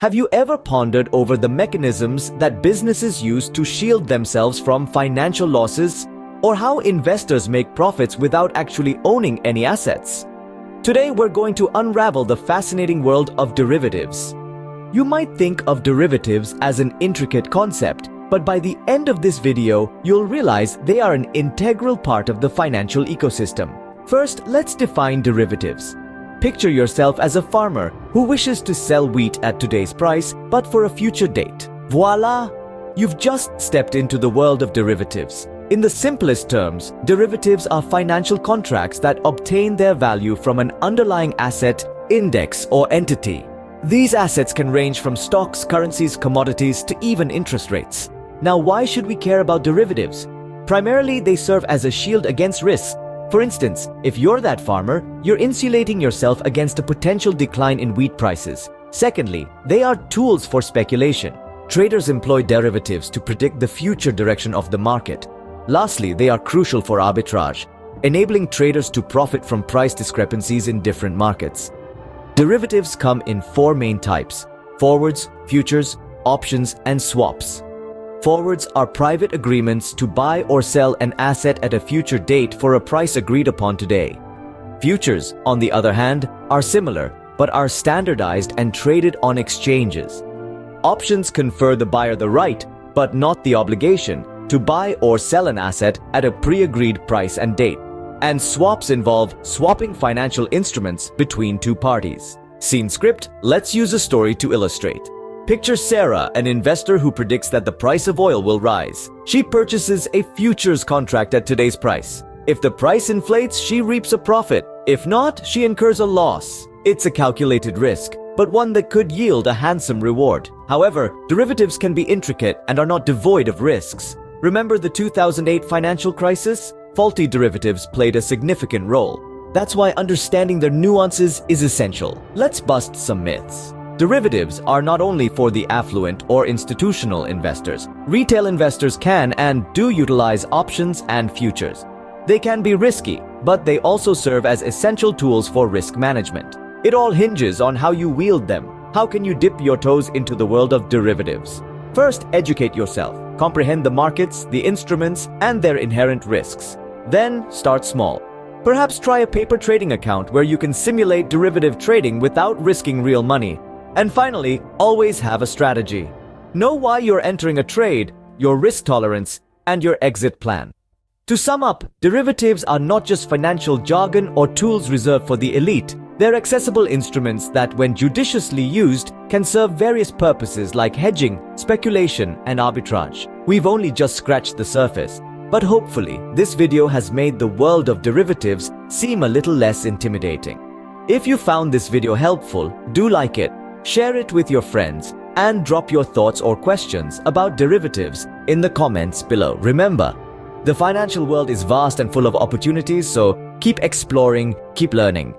Have you ever pondered over the mechanisms that businesses use to shield themselves from financial losses, or how investors make profits without actually owning any assets? Today, we're going to unravel the fascinating world of derivatives. You might think of derivatives as an intricate concept, but by the end of this video, you'll realize they are an integral part of the financial ecosystem. First, let's define derivatives. Picture yourself as a farmer who wishes to sell wheat at today's price, but for a future date. Voila! You've just stepped into the world of derivatives. In the simplest terms, derivatives are financial contracts that obtain their value from an underlying asset, index, or entity. These assets can range from stocks, currencies, commodities, to even interest rates. Now, why should we care about derivatives? Primarily, they serve as a shield against risks. For instance, if you're that farmer, you're insulating yourself against a potential decline in wheat prices. Secondly, they are tools for speculation. Traders employ derivatives to predict the future direction of the market. Lastly, they are crucial for arbitrage, enabling traders to profit from price discrepancies in different markets. Derivatives come in four main types: forwards, futures, options, and swaps. Forwards are private agreements to buy or sell an asset at a future date for a price agreed upon today. Futures, on the other hand, are similar, but are standardized and traded on exchanges. Options confer the buyer the right, but not the obligation, to buy or sell an asset at a pre-agreed price and date. And swaps involve swapping financial instruments between two parties. Scene script, let's use a story to illustrate. Picture Sarah, an investor who predicts that the price of oil will rise. She purchases a futures contract at today's price. If the price inflates, she reaps a profit. If not, she incurs a loss. It's a calculated risk, but one that could yield a handsome reward. However, derivatives can be intricate and are not devoid of risks. Remember the 2008 financial crisis? Faulty derivatives played a significant role. That's why understanding their nuances is essential. Let's bust some myths. Derivatives are not only for the affluent or institutional investors. Retail investors can and do utilize options and futures. They can be risky, but they also serve as essential tools for risk management. It all hinges on how you wield them. How can you dip your toes into the world of derivatives? First, educate yourself. Comprehend the markets, the instruments, and their inherent risks. Then, start small. Perhaps try a paper trading account where you can simulate derivative trading without risking real money. And finally, always have a strategy. Know why you're entering a trade, your risk tolerance, and your exit plan. To sum up, derivatives are not just financial jargon or tools reserved for the elite. They're accessible instruments that, when judiciously used, can serve various purposes like hedging, speculation, and arbitrage. We've only just scratched the surface, but hopefully, this video has made the world of derivatives seem a little less intimidating. If you found this video helpful, do like it, share it with your friends, and drop your thoughts or questions about derivatives in the comments below. Remember, the financial world is vast and full of opportunities, so keep exploring, keep learning,